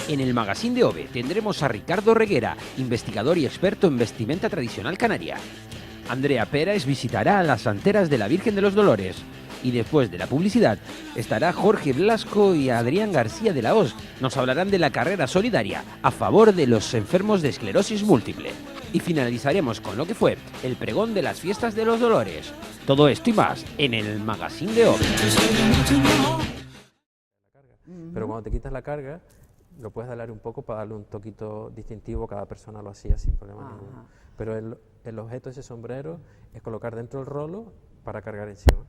En el magazín de OVE tendremos a Ricardo Reguera, investigador y experto en vestimenta tradicional canaria. Andrea Pérez visitará las santeras de la Virgen de los Dolores. Y después de la publicidad estará Jorge Blasco y Adrián García de la Hoz. Nos hablarán de la carrera solidaria a favor de los enfermos de esclerosis múltiple. Y finalizaremos con lo que fue el pregón de las fiestas de los Dolores. Todo esto y más en el magazín de OVE. Pero cuando te quitas la carga, lo puedes dalar un poco para darle un toquito distintivo, cada persona lo hacía sin problema ninguno. Pero el objeto de ese sombrero es colocar dentro del rolo para cargar encima.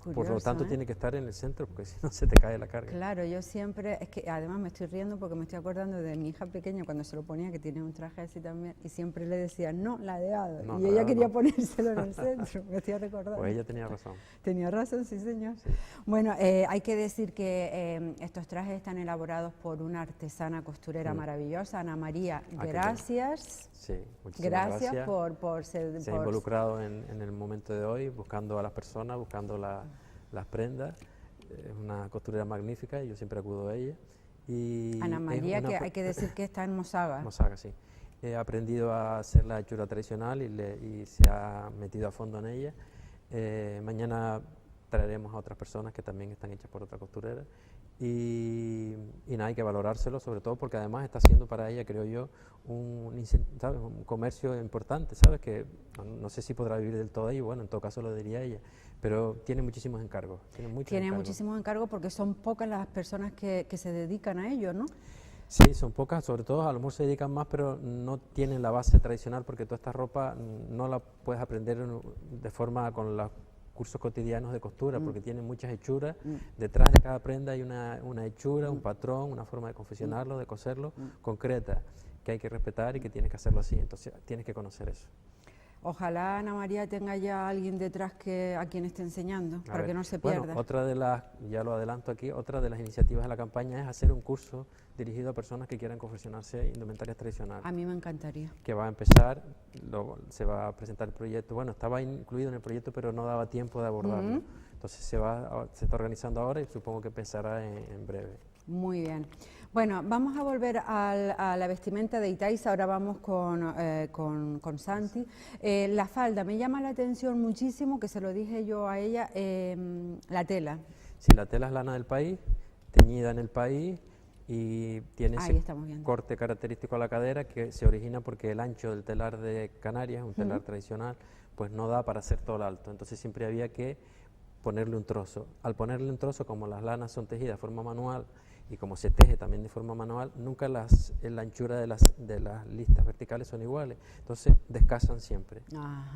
Curioso, por lo tanto, tiene que estar en el centro, porque si no se te cae la carga. Claro, yo siempre, es que además me estoy riendo porque me estoy acordando de mi hija pequeña cuando se lo ponía, que tiene un traje así también, y siempre le decía, no, ladeado, no, y ella quería ponérselo en el centro, me estoy recordando. Pues ella tenía razón. Tenía razón, sí señor. Sí. Bueno, hay que decir que estos trajes están elaborados por una artesana costurera maravillosa, Ana María, gracias. Sí, muchísimas gracias. por ser... Se ha involucrado en el momento de hoy, buscando a las personas, buscando las prendas. Es una costurera magnífica y yo siempre acudo a ella. Y Ana María, que hay que decir que está en Mosaga. Mosaga, sí. He aprendido a hacer la hechura tradicional y se ha metido a fondo en ella. Mañana traeremos a otras personas que también están hechas por otra costurera. Y nada, hay que valorárselo, sobre todo porque además está siendo para ella, creo yo, un comercio importante, ¿sabes? Que no sé si podrá vivir del todo ahí, bueno, en todo caso lo diría ella, pero tiene muchísimos encargos. Tiene muchísimos encargos porque son pocas las personas que se dedican a ello, ¿no? Sí, son pocas, sobre todo a lo mejor se dedican más, pero no tienen la base tradicional, porque toda esta ropa no la puedes aprender de forma con los cursos cotidianos de costura, porque tienen muchas hechuras. Detrás de cada prenda hay una hechura, un patrón, una forma de confeccionarlo, de coserlo, concreta, que hay que respetar y que tienes que hacerlo así. Entonces tienes que conocer eso. Ojalá Ana María tenga ya alguien detrás a quien esté enseñando, para que no se pierda. Bueno, otra de las, ya lo adelanto aquí, otra de las iniciativas de la campaña es hacer un curso dirigido a personas que quieran confeccionarse indumentarias tradicionales. A mí me encantaría. Que va a empezar, se va a presentar el proyecto, bueno, estaba incluido en el proyecto, pero no daba tiempo de abordarlo. Entonces se está organizando ahora y supongo que empezará en breve. Muy bien. Bueno, vamos a volver a la vestimenta de Itaiza, ahora vamos con Santi. La falda, me llama la atención muchísimo, que se lo dije yo a ella, la tela. Sí, la tela es lana del país, teñida en el país y tiene ese corte característico a la cadera que se origina porque el ancho del telar de Canarias, un telar tradicional, pues no da para hacer todo el alto, entonces siempre había que ponerle un trozo. Al ponerle un trozo, como las lanas son tejidas de forma manual, y como se teje también de forma manual, nunca la anchura de las listas verticales son iguales, entonces descasan siempre.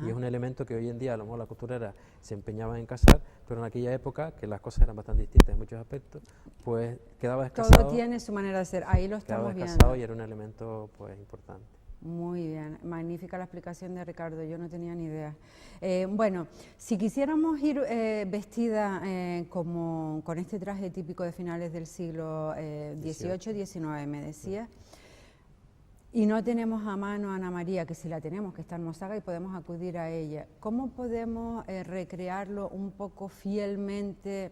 Y es un elemento que hoy en día a lo mejor la costurera se empeñaba en casar, pero en aquella época, que las cosas eran bastante distintas en muchos aspectos, pues quedaba descasado. Todo tiene su manera de ser, ahí lo estamos viendo. Quedaba descasado y era un elemento pues importante. Muy bien, magnífica la explicación de Ricardo, yo no tenía ni idea. Bueno, si quisiéramos ir vestida con este traje típico de finales del siglo XVIII-XIX, me decía, y no tenemos a mano a Ana María, que si la tenemos, que está en Mosaga y podemos acudir a ella, ¿cómo podemos recrearlo un poco fielmente?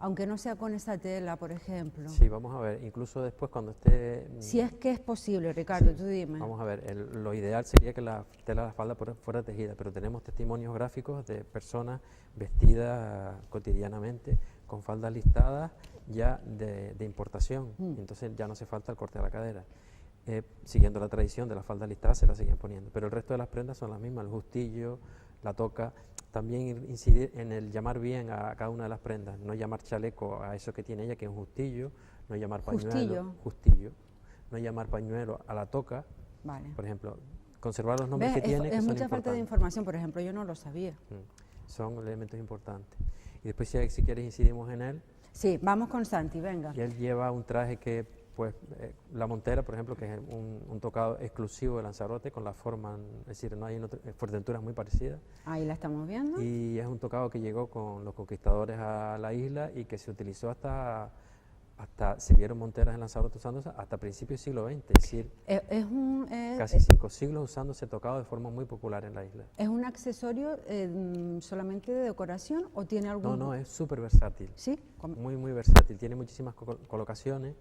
Aunque no sea con esa tela, por ejemplo. Sí, vamos a ver, incluso después cuando esté... Si es que es posible, Ricardo, sí, tú dime. Vamos a ver, lo ideal sería que la tela de la falda fuera tejida, pero tenemos testimonios gráficos de personas vestidas cotidianamente con faldas listadas ya de importación, entonces ya no hace falta el corte de la cadera. Siguiendo la tradición de las faldas listadas se las siguen poniendo, pero el resto de las prendas son las mismas, el justillo, la toca. También incidir en el llamar bien a cada una de las prendas, no llamar chaleco a eso que tiene ella, que es un justillo, no llamar pañuelo, no llamar pañuelo a la toca, por ejemplo, conservar los nombres que tiene, que es son mucha falta de información, por ejemplo, yo no lo sabía. Son elementos importantes. Y después si quieres incidimos en él. Sí, vamos con Santi, venga. Y él lleva un traje que pues la montera, por ejemplo, que es un tocado exclusivo de Lanzarote, con la forma, es decir, no hay Fuerteventura muy parecida. Ahí la estamos viendo. Y es un tocado que llegó con los conquistadores a la isla y que se utilizó hasta se vieron monteras en Lanzarote usándose hasta principios del siglo XX, es decir, casi 5 siglos usándose tocado de forma muy popular en la isla. ¿Es un accesorio solamente de decoración o tiene algún...? No, es súper versátil. ¿Sí? Muy versátil, tiene muchísimas colocaciones.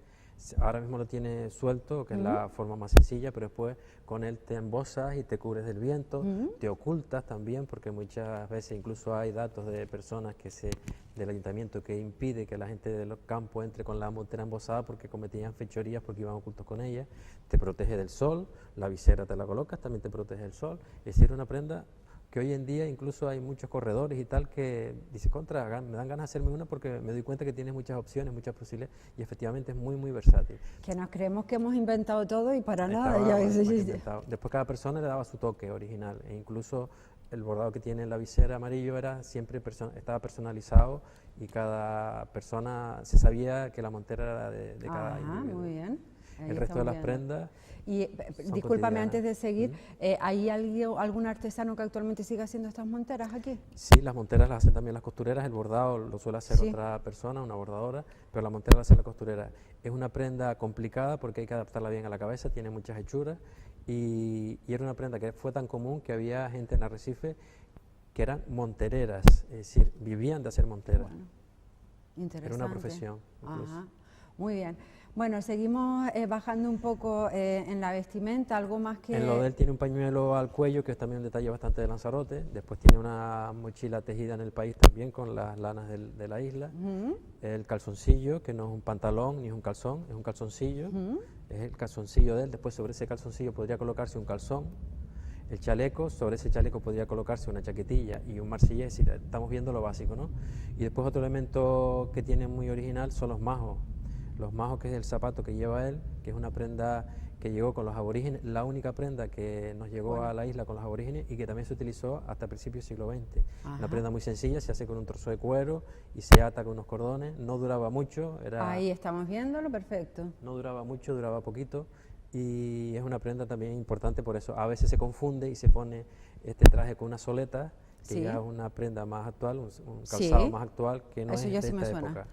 Ahora mismo lo tiene suelto, que es la forma más sencilla, pero después con él te embosas y te cubres del viento, te ocultas también, porque muchas veces incluso hay datos de personas del ayuntamiento que impide que la gente de los campos entre con la montera embosada porque cometían fechorías porque iban ocultos con ella. Te protege del sol, la visera te la colocas, también te protege del sol. Es decir, una prenda que hoy en día incluso hay muchos corredores y tal que dicen, me dan ganas de hacerme una porque me doy cuenta que tienes muchas opciones, muchas posibilidades y efectivamente es muy, muy versátil. Que nos creemos que hemos inventado todo y para nada. Después cada persona le daba su toque original e incluso el bordado que tiene en la visera amarillo era siempre estaba personalizado y cada persona se sabía que la montera era de cada individuo. Muy bien. El resto de las prendas. Y discúlpame, antes de seguir, ¿hay algún artesano que actualmente siga haciendo estas monteras aquí? Sí, las monteras las hacen también las costureras, el bordado lo suele hacer otra persona, una bordadora, pero la montera la hace la costurera. Es una prenda complicada porque hay que adaptarla bien a la cabeza, tiene muchas hechuras y era una prenda que fue tan común que había gente en Arrecife que eran montereras, es decir, vivían de hacer monteras. Bueno, interesante. Era una profesión. Ajá. Muy bien. Bueno, seguimos bajando un poco en la vestimenta, algo más que... En lo de él tiene un pañuelo al cuello, que es también un detalle bastante de Lanzarote. Después tiene una mochila tejida en el país también con las lanas de la isla. El calzoncillo, que no es un pantalón ni es un calzón, es un calzoncillo. Es el calzoncillo de él. Después sobre ese calzoncillo podría colocarse un calzón. El chaleco, sobre ese chaleco podría colocarse una chaquetilla y un marsillés, es decir, estamos viendo lo básico, ¿no? Y después otro elemento que tiene muy original son los majos. Los majos, que es el zapato que lleva él, que es una prenda que llegó con los aborígenes, la única prenda que nos llegó a la isla con los aborígenes y que también se utilizó hasta principios del siglo XX. Una prenda muy sencilla, se hace con un trozo de cuero y se ata con unos cordones, no duraba mucho. Ahí estamos viéndolo, perfecto. No duraba mucho, duraba poquito y es una prenda también importante por eso. A veces se confunde y se pone este traje con una soleta, que ya es una prenda más actual, un calzado más actual, que no es de esta época.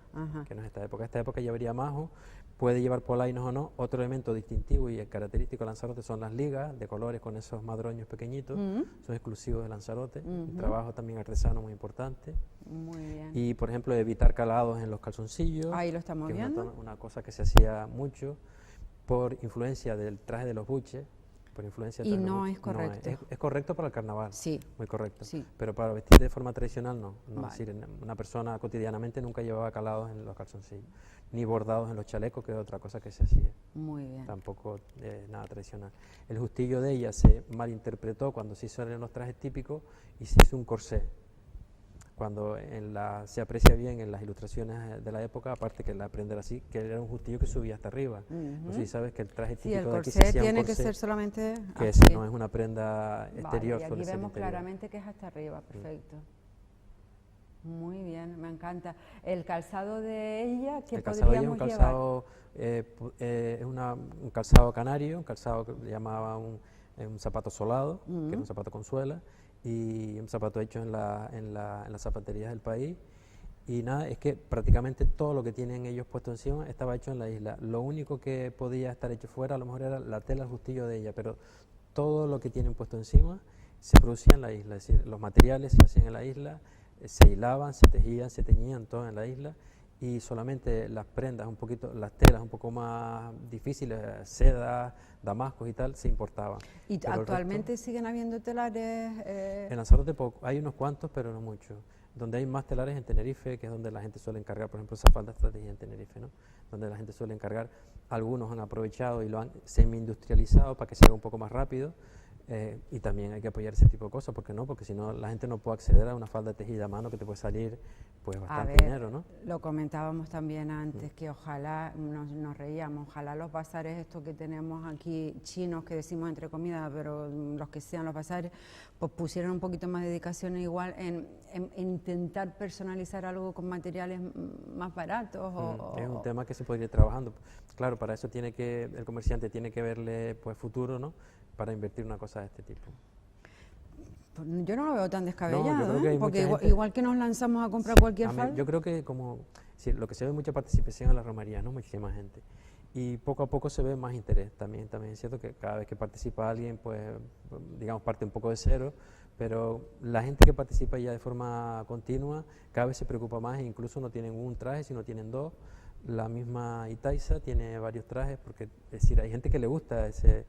Que no es esta época ya vería majo, puede llevar polainos o no. Otro elemento distintivo y característico de Lanzarote son las ligas de colores con esos madroños pequeñitos, son exclusivos de Lanzarote, un trabajo también artesano muy importante. Muy bien. Y por ejemplo evitar calados en los calzoncillos. Ahí lo estamos viendo. Una cosa que se hacía mucho por influencia del traje de los buches. Y no es correcto. No, es correcto para el carnaval, sí, muy correcto, sí. Pero para vestir de forma tradicional no. Vale. Es decir, una persona cotidianamente nunca llevaba calados en los calzoncillos, ni bordados en los chalecos, que es otra cosa que se hacía. Muy bien. Tampoco nada tradicional. El justillo de ella se malinterpretó cuando se hizo en los trajes típicos y se hizo un corsé. Cuando se aprecia bien en las ilustraciones de la época, aparte que la prenda era así, que era un justillo que subía hasta arriba. No sé si sabes que el traje típico de aquí se hacía tiene un corsé, que ser solamente que ese no es una prenda exterior. Vale, y aquí vemos claramente que es hasta arriba, perfecto. Muy bien, me encanta. El calzado de ella, ¿qué podríamos llevar? Es un calzado canario, un calzado que le llamaba un zapato solado, que es un zapato con suela, y un zapato hecho en las zapaterías del país. Y nada, es que prácticamente todo lo que tienen ellos puesto encima estaba hecho en la isla. Lo único que podía estar hecho fuera a lo mejor era la tela, el justillo de ella, pero todo lo que tienen puesto encima se producía en la isla. Es decir, los materiales se hacían en la isla, se hilaban, se tejían, se teñían todo en la isla, y solamente las prendas, las telas un poco más difíciles, seda, damascos y tal, se importaban. ¿Y pero actualmente siguen habiendo telares? En Lanzarote hay unos cuantos, pero no muchos. Donde hay más telares en Tenerife, que es donde la gente suele encargar, por ejemplo, esa falda estrategia en Tenerife, ¿no? Donde la gente suele encargar. Algunos han aprovechado y lo han semi-industrializado para que se haga un poco más rápido. Y también hay que apoyar ese tipo de cosas, ¿por qué no? Porque si no la gente no puede acceder a una falda tejida a mano que te puede salir pues bastante dinero, ¿no? Lo comentábamos también antes, que ojalá, nos reíamos, ojalá los bazares estos que tenemos aquí, chinos, que decimos entre comidas, pero los que sean los bazares, pues pusieran un poquito más de dedicación igual en intentar personalizar algo con materiales más baratos. Es un tema que se podría ir trabajando. Claro, para eso el comerciante tiene que verle pues futuro, ¿no? Para invertir una cosa de este tipo. Yo no lo veo tan descabellado, no, yo creo que porque igual que nos lanzamos a comprar cualquier falda. Yo creo que lo que se ve mucha participación en las romerías, ¿no? Muchísima gente. Y poco a poco se ve más interés. También es cierto que cada vez que participa alguien, pues digamos parte un poco de cero, pero la gente que participa ya de forma continua cada vez se preocupa más e incluso no tienen un traje, sino tienen dos. La misma Itaiza tiene varios trajes, porque es decir, hay gente que le gusta ese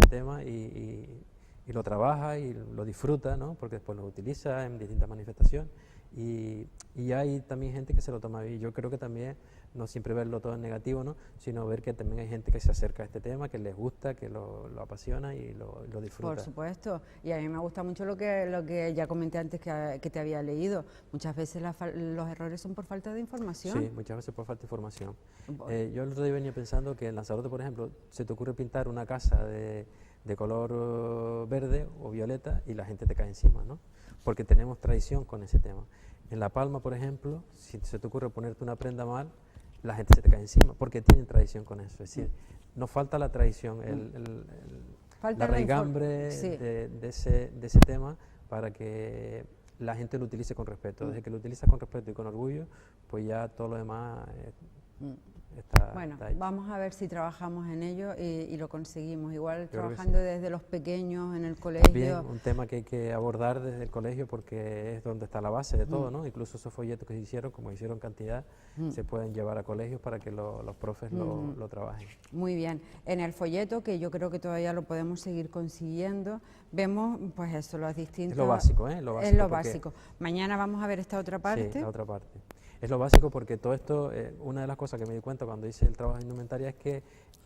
tema y lo trabaja y lo disfruta, ¿no? Porque después lo utiliza en distintas manifestaciones. Y hay también gente que se lo toma bien. Yo creo que también no siempre verlo todo en negativo, ¿no? Sino ver que también hay gente que se acerca a este tema, que les gusta, que lo apasiona y lo disfruta. Por supuesto, y a mí me gusta mucho lo que ya comenté antes que te había leído. Muchas veces los errores son por falta de información. Sí, muchas veces por falta de información. Yo el otro día venía pensando que en Lanzarote, por ejemplo, se te ocurre pintar una casa de color verde o violeta y la gente te cae encima, ¿no? Porque tenemos tradición con ese tema. En La Palma, por ejemplo, si se te ocurre ponerte una prenda mal, la gente se te cae encima, porque tienen tradición con eso. Es decir, nos falta la tradición, la raigambre de ese tema para que la gente lo utilice con respeto. Desde que lo utilizas con respeto y con orgullo, pues ya todo lo demás bueno, está hecho. Vamos a ver si trabajamos en ello y lo conseguimos. Igual trabajando desde los pequeños en el colegio. Bien, un tema que hay que abordar desde el colegio porque es donde está la base de todo, ¿no? Incluso esos folletos que se hicieron, como hicieron cantidad, se pueden llevar a colegios para que los profes lo trabajen. Muy bien. En el folleto, que yo creo que todavía lo podemos seguir consiguiendo, vemos pues eso, los distintos... Es lo básico, ¿eh? Es lo básico. Mañana vamos a ver esta otra parte. Sí, la otra parte. Es lo básico porque todo esto, una de las cosas que me di cuenta cuando hice el trabajo de indumentaria es que,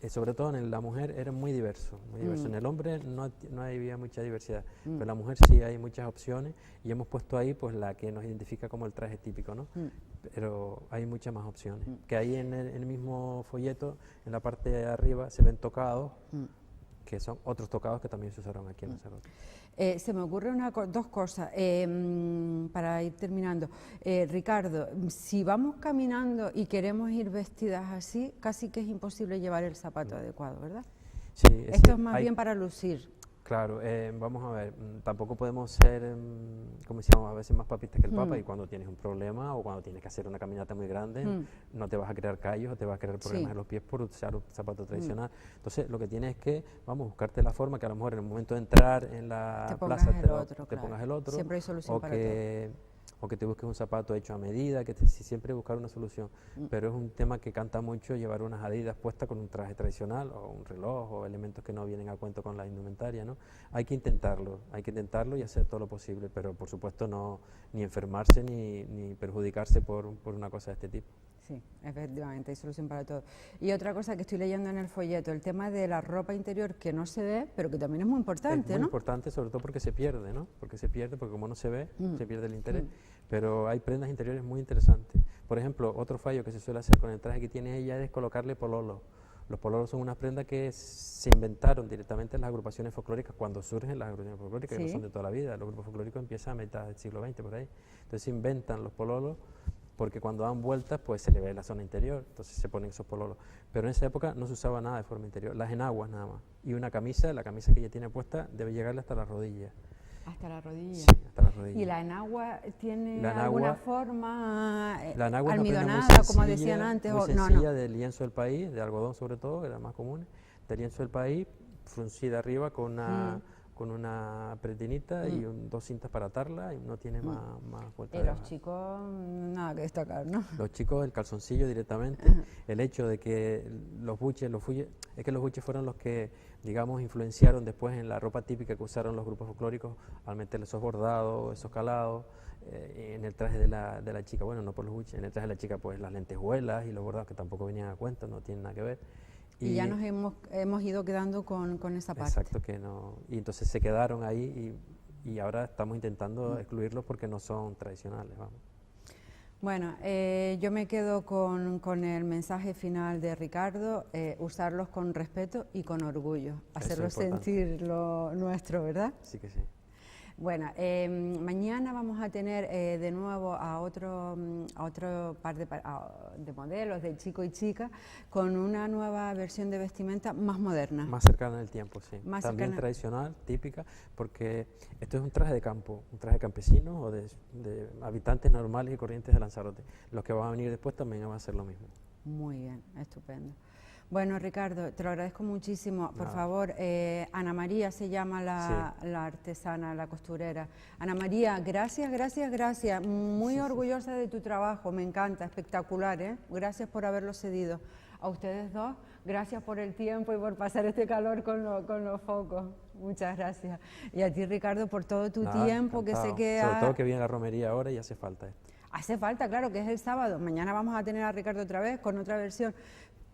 sobre todo en la mujer, era muy diverso. En el hombre no había mucha diversidad, pero en la mujer sí hay muchas opciones y hemos puesto ahí pues la que nos identifica como el traje típico, ¿no? Pero hay muchas más opciones. Que ahí en el mismo folleto, en la parte de arriba, se ven tocados, que son otros tocados que también se usaron aquí en Lanzarote. Se me ocurren dos cosas para ir terminando. Ricardo, si vamos caminando y queremos ir vestidas así, casi que es imposible llevar el zapato adecuado, ¿verdad? Sí, esto es más bien para lucir. Claro, vamos a ver, tampoco podemos ser, como decíamos, a veces más papistas que el Papa, y cuando tienes un problema o cuando tienes que hacer una caminata muy grande, no te vas a crear callos o te vas a crear problemas en los pies por usar un zapato tradicional. Entonces, lo que tienes es que, buscarte la forma que a lo mejor en el momento de entrar en la plaza te pongas el otro. Siempre hay solución para todo. O que te busques un zapato hecho a medida, siempre buscar una solución. Pero es un tema que canta mucho llevar unas Adidas puestas con un traje tradicional o un reloj o elementos que no vienen a cuento con la indumentaria, ¿no? Hay que intentarlo y hacer todo lo posible, pero por supuesto no ni enfermarse ni perjudicarse por una cosa de este tipo. Sí, efectivamente, hay solución para todo. Y otra cosa que estoy leyendo en el folleto, el tema de la ropa interior que no se ve, pero que también es muy importante, ¿no? Es muy importante, sobre todo porque se pierde, ¿no? Porque como no se ve, se pierde el interés. Pero hay prendas interiores muy interesantes. Por ejemplo, otro fallo que se suele hacer con el traje que tiene ella es colocarle pololos. Los pololos son unas prendas que se inventaron directamente en las agrupaciones folclóricas cuando surgen las agrupaciones folclóricas, que no son de toda la vida. Los grupos folclóricos empiezan a mitad del siglo XX, por ahí. Entonces se inventan los pololos porque cuando dan vueltas pues se le ve la zona interior, entonces se ponen esos pololos. Pero en esa época no se usaba nada de forma interior, las enaguas nada más. Y una camisa, la camisa que ella tiene puesta debe llegarle hasta la rodilla. ¿Hasta la rodilla? Sí, hasta la rodilla. ¿Y la enagua tiene alguna forma almidonada, como decían antes? Muy sencilla, del lienzo del país, de algodón sobre todo, que era más común, del lienzo del país, fruncida arriba con una pretinita y dos cintas para atarla y no tiene más vuelta. Y los chicos, nada que destacar, ¿no? Los chicos, el calzoncillo directamente. El hecho de que los buches fueron los que, digamos, influenciaron después en la ropa típica que usaron los grupos folclóricos al meterle esos bordados, esos calados, en el traje de la chica. Bueno, no por los buches, en el traje de la chica pues las lentejuelas y los bordados que tampoco venían a cuento, no tienen nada que ver. Y ya nos hemos ido quedando con esa parte. Exacto, que no. Y entonces se quedaron ahí y ahora estamos intentando excluirlos porque no son tradicionales, vamos. Bueno, yo me quedo con el mensaje final de Ricardo, usarlos con respeto y con orgullo, hacerlos sentir lo nuestro, ¿verdad? Sí que sí. Bueno, mañana vamos a tener de nuevo a otro par de modelos, de chico y chica, con una nueva versión de vestimenta más moderna. Más cercana en el tiempo, sí. Más también cercana. Tradicional, típica, porque esto es un traje de campo, un traje campesino o de habitantes normales y corrientes de Lanzarote. Los que van a venir después también van a hacer lo mismo. Muy bien, estupendo. Bueno, Ricardo, te lo agradezco muchísimo. Por favor, Ana María se llama la artesana, la costurera. Ana María, gracias, gracias, gracias. Muy orgullosa de tu trabajo, me encanta, espectacular, ¿eh? Gracias por haberlo cedido. A ustedes dos, gracias por el tiempo y por pasar este calor con los focos. Muchas gracias. Y a ti, Ricardo, por todo tu tiempo, encantado. que sé que... Sobre todo que viene la romería ahora y hace falta esto. Hace falta, claro, que es el sábado. Mañana vamos a tener a Ricardo otra vez con otra versión.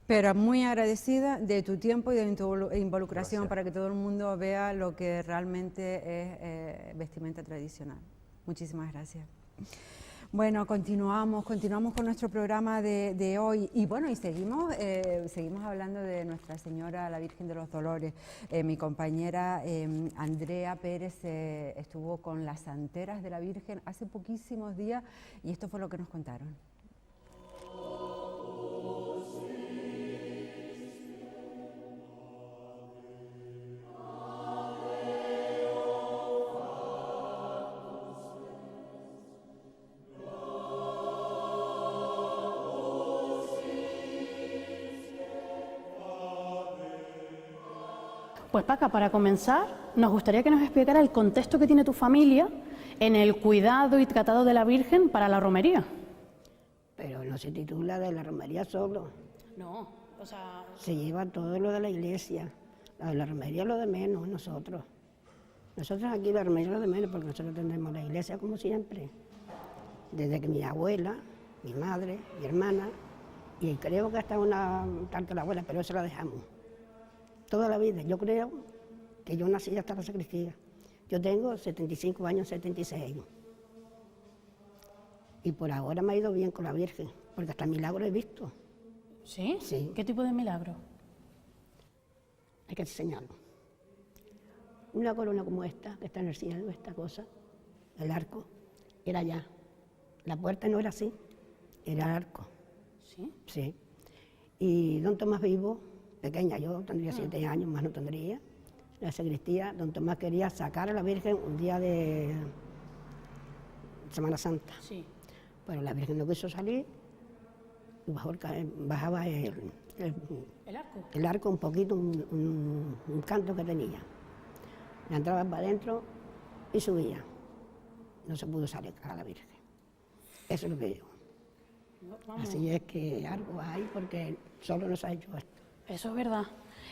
Pero muy agradecida de tu tiempo y de tu involucración para que todo el mundo vea lo que realmente es vestimenta tradicional. Muchísimas gracias. Bueno, continuamos con nuestro programa de hoy y bueno, y seguimos hablando de Nuestra Señora, la Virgen de los Dolores. Mi compañera Andrea Pérez estuvo con las santeras de la Virgen hace poquísimos días y esto fue lo que nos contaron. Pues Paca, para comenzar, nos gustaría que nos explicara el contexto que tiene tu familia en el cuidado y tratado de la Virgen para la romería. Pero no se titula de la romería solo. No, o sea... Se lleva todo lo de la iglesia. La romería es lo de menos, nosotros. Nosotros aquí la romería es lo de menos porque nosotros tendremos la iglesia como siempre. Desde que mi abuela, mi madre, mi hermana, y creo que hasta una tatarabuela, pero eso la dejamos. Toda la vida. Yo creo que yo nací hasta la sacristía. Yo tengo 75 años, 76. Y por ahora me ha ido bien con la Virgen, porque hasta milagro he visto. ¿Sí? Sí. ¿Qué tipo de milagro? Hay que enseñarlo. Una corona como esta, que está en el cielo, esta cosa, el arco, era allá. La puerta no era así, era el arco. ¿Sí? Sí. Y don Tomás vivo, pequeña yo, tendría 7 años, más no tendría, la sacristía, don Tomás quería sacar a la Virgen un día de Semana Santa. Sí. Pero la Virgen no quiso salir, y bajaba el arco un poquito, un canto que tenía. La entraba para adentro y subía. No se pudo salir a la Virgen. Eso es lo que digo. Así es que algo hay porque solo nos ha hecho esto. Eso es verdad.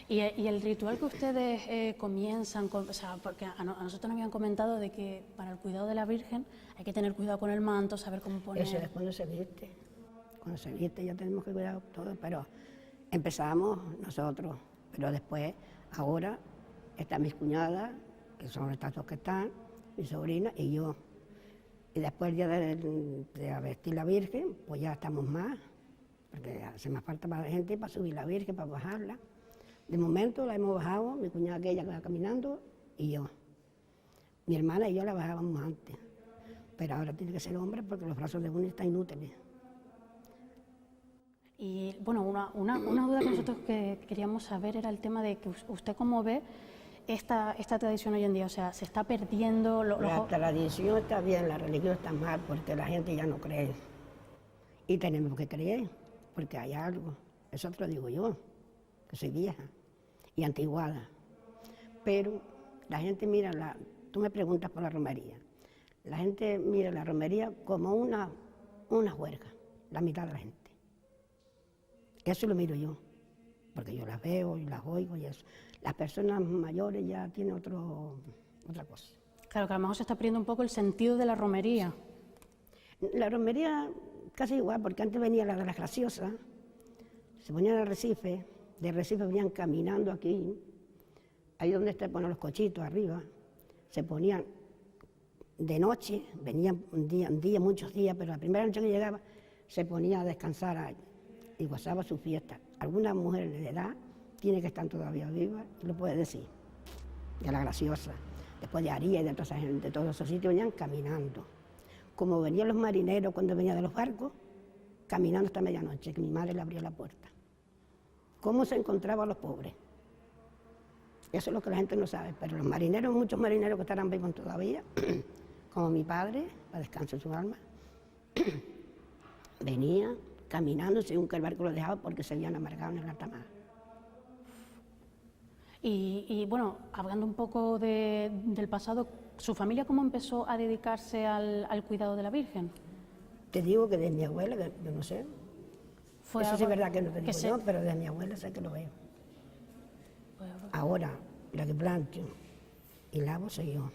Y el ritual que ustedes comienzan, o sea, porque a nosotros nos habían comentado de que para el cuidado de la Virgen hay que tener cuidado con el manto, saber cómo poner... Eso es cuando se viste. Cuando se viste ya tenemos que cuidar todo, pero empezamos nosotros, pero después, ahora, están mis cuñadas, que son estas dos que están, mi sobrina y yo. Y después el día de vestir la Virgen, pues ya estamos más, porque hace más falta para la gente para subir la Virgen, para bajarla. De momento la hemos bajado, mi cuñada aquella que va caminando y yo. Mi hermana y yo la bajábamos antes, pero ahora tiene que ser hombre porque los brazos de uno están inútiles. Y bueno, una duda que nosotros queríamos saber era el tema de que usted cómo ve esta tradición hoy en día, o sea, se está perdiendo... La tradición está bien, la religión está mal porque la gente ya no cree. Y tenemos que creer, porque hay algo. Eso te lo digo yo, que soy vieja y antiguada. Pero la gente mira, tú me preguntas por la romería, la gente mira la romería como una juerga, la mitad de la gente. Eso lo miro yo, porque yo las veo y las oigo y eso. Las personas mayores ya tienen otra cosa. Claro, que a lo mejor se está perdiendo un poco el sentido de la romería. La romería casi igual, porque antes venía la de las graciosas, se ponían al Recife, de Recife venían caminando aquí, ahí donde se ponen los cochitos arriba, se ponían de noche, venían un día, muchos días, pero la primera noche que llegaba se ponía a descansar ahí y gozaba su fiesta. Alguna mujer de edad tiene que estar todavía viva y lo puede decir, de la graciosa, después de Aría y de toda esa gente, de todos esos sitios venían caminando. Como venían los marineros cuando venían de los barcos, caminando hasta medianoche, que mi madre le abría la puerta. ¿Cómo se encontraban los pobres? Eso es lo que la gente no sabe, pero los marineros, muchos marineros que estarán vivos todavía, como mi padre, para descansar su alma, venía caminando según que el barco lo dejaba porque se habían amargado en el alta mar. Y bueno, hablando un poco del pasado, ¿su familia cómo empezó a dedicarse al cuidado de la Virgen? Te digo que de mi abuela, que yo no sé. Eso sí es verdad que no te digo yo, pero de mi abuela sé que lo veo. Ahora, la que plancho y lavo soy yo.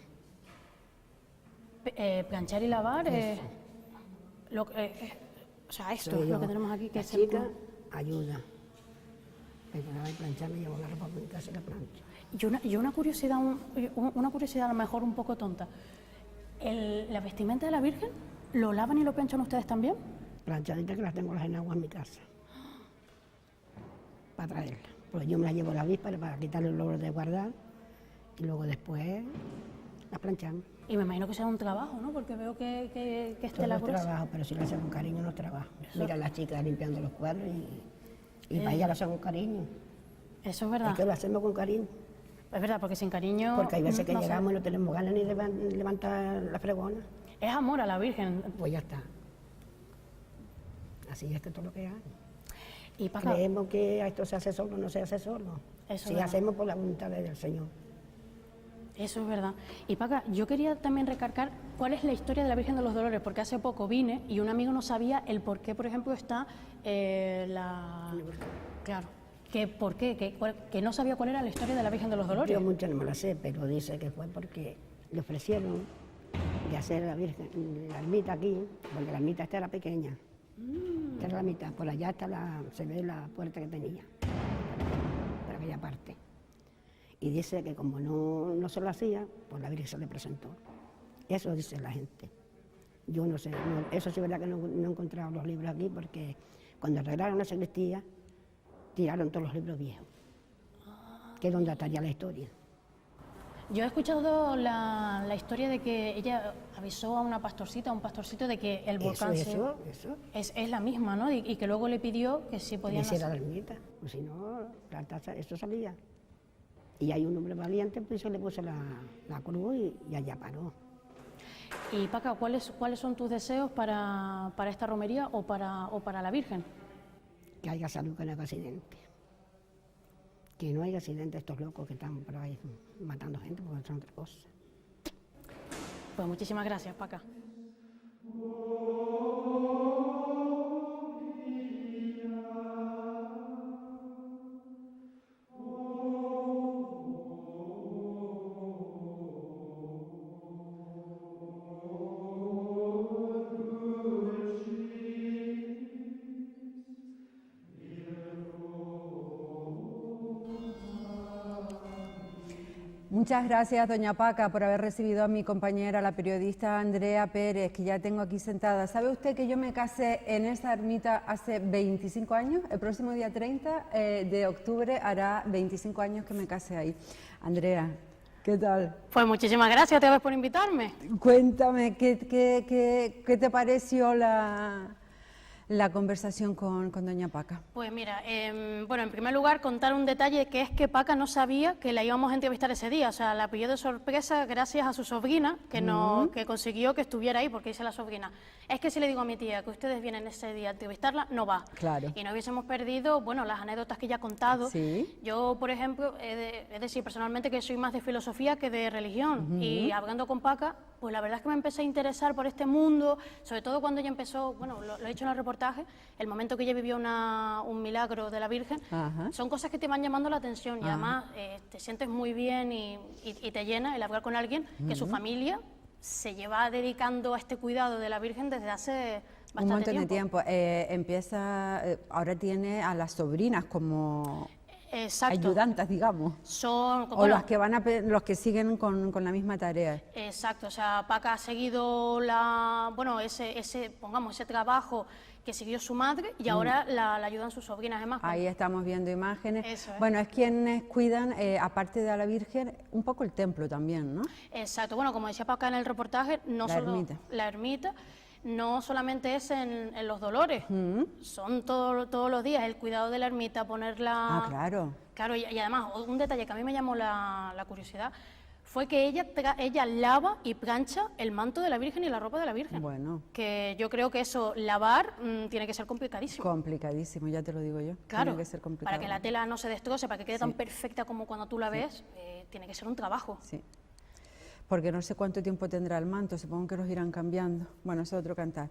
Planchar y lavar es o sea, esto es lo que tenemos aquí, que la chica ayuda. Pero lavar y planchar, me llevo la ropa por mi casa y la plancho. Y una curiosidad, una curiosidad a lo mejor un poco tonta. ¿La vestimenta de la Virgen lo lavan y lo planchan ustedes también? Planchaditas, que las tengo las enaguas en mi casa. Para traerla. Pues yo me las llevo a la víspera para quitarle el olor de guardar y luego después las planchamos. Y me imagino que sea un trabajo, ¿no? Porque veo que esté la gruesa. No es trabajo, pero si lo hacen con cariño no es trabajo. Mira a las chicas limpiando los cuadros y para ellas lo hacen con cariño. Eso es verdad. Es que lo hacemos con cariño. Es verdad, porque sin cariño... Porque hay veces que llegamos y no tenemos ganas ni de levantar la fregona. Es amor a la Virgen. Pues ya está. Así es que todo lo que hay. Y Paca, creemos que esto se hace solo, no se hace solo. Eso si hacemos por la voluntad del Señor. Eso es verdad. Y Paca, yo quería también recargar cuál es la historia de la Virgen de los Dolores, porque hace poco vine y un amigo no sabía el por qué, por ejemplo, está Claro. ¿Por qué? Que no sabía cuál era la historia de la Virgen de los Dolores. Yo mucho no me la sé, pero dice que fue porque le ofrecieron de hacer la Virgen, la ermita aquí, porque la ermita esta era pequeña. Esta era la mitad, por allá se ve la puerta que tenía, por aquella parte. Y dice que como no se lo hacía, pues la Virgen se le presentó. Eso dice la gente. Yo no sé, eso sí es verdad que no he encontrado los libros aquí, porque cuando arreglaron la sacristía, tiraron todos los libros viejos, que es donde estaría la historia. Yo he escuchado la historia de que ella avisó a un pastorcito de que el volcán eso. Es la misma, ¿no? Y que luego le pidió que si podían hacer la ermita, pues si no, esto salía. Y hay un hombre valiente, pues se le puso la cruz y allá paró. Y Paca, ¿cuáles son tus deseos para esta romería o para la Virgen? Que haya salud, que no haya accidente. Que no haya accidentes estos locos que están por ahí matando gente, porque son otra cosa. Pues muchísimas gracias, Paca. Muchas gracias, doña Paca, por haber recibido a mi compañera, la periodista Andrea Pérez, que ya tengo aquí sentada. ¿Sabe usted que yo me casé en esa ermita hace 25 años? El próximo día 30 de octubre hará 25 años que me casé ahí. Andrea, ¿qué tal? Pues muchísimas gracias otra vez por invitarme. Cuéntame, ¿qué te pareció la conversación con doña Paca? Pues mira, bueno, en primer lugar contar un detalle, que es que Paca no sabía que la íbamos a entrevistar ese día, o sea, la pilló de sorpresa gracias a su sobrina, que consiguió que estuviera ahí, porque dice la sobrina, es que si le digo a mi tía que ustedes vienen ese día a entrevistarla, no va. Claro. Y no hubiésemos perdido, bueno, las anécdotas que ella ha contado. ¿Sí? Yo, por ejemplo, he de decir personalmente que soy más de filosofía que de religión, y hablando con Paca, pues la verdad es que me empecé a interesar por este mundo, sobre todo cuando ella empezó, bueno, lo he dicho en el reportaje, el momento que ella vivió un milagro de la Virgen. Ajá. Son cosas que te van llamando la atención. Ajá. Y además te sientes muy bien y te llena el hablar con alguien que su familia se lleva dedicando a este cuidado de la Virgen desde hace bastante un montón de tiempo. Ahora tiene a las sobrinas como... Exacto. Ayudantes, digamos. Son, o los que los que siguen con la misma tarea. Exacto, o sea, Paca ha seguido ese trabajo que siguió su madre y ahora la ayudan sus sobrinas. Además, ahí estamos viendo imágenes. Eso es. Bueno, es quienes cuidan, aparte de a la Virgen, un poco el templo también, ¿no? Exacto, bueno, como decía Paca en el reportaje, la ermita no solamente es en los Dolores, son todos los días el cuidado de la ermita, ponerla... Ah, claro. Claro, y además, un detalle que a mí me llamó la curiosidad fue que ella lava y plancha el manto de la Virgen y la ropa de la Virgen. Bueno. Que yo creo que eso, lavar, tiene que ser complicadísimo. Complicadísimo, ya te lo digo yo. Claro, tiene que ser complicado. Para que la tela no se destroce, para que quede tan perfecta como cuando tú la ves, tiene que ser un trabajo. Sí. Porque no sé cuánto tiempo tendrá el manto, supongo que los irán cambiando. Bueno, eso es otro cantar.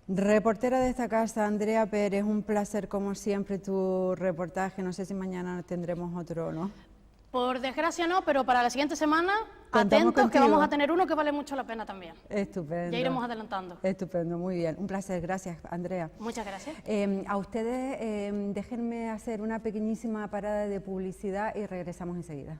Reportera de esta casa, Andrea Pérez, un placer como siempre tu reportaje. No sé si mañana tendremos otro o no. Por desgracia no, pero para la siguiente semana, Contamos atentos, contigo. que vamos a tener uno que vale mucho la pena también. Estupendo. Ya iremos adelantando. Estupendo, muy bien. Un placer, gracias, Andrea. Muchas gracias. A ustedes, déjenme hacer una pequeñísima parada de publicidad y regresamos enseguida.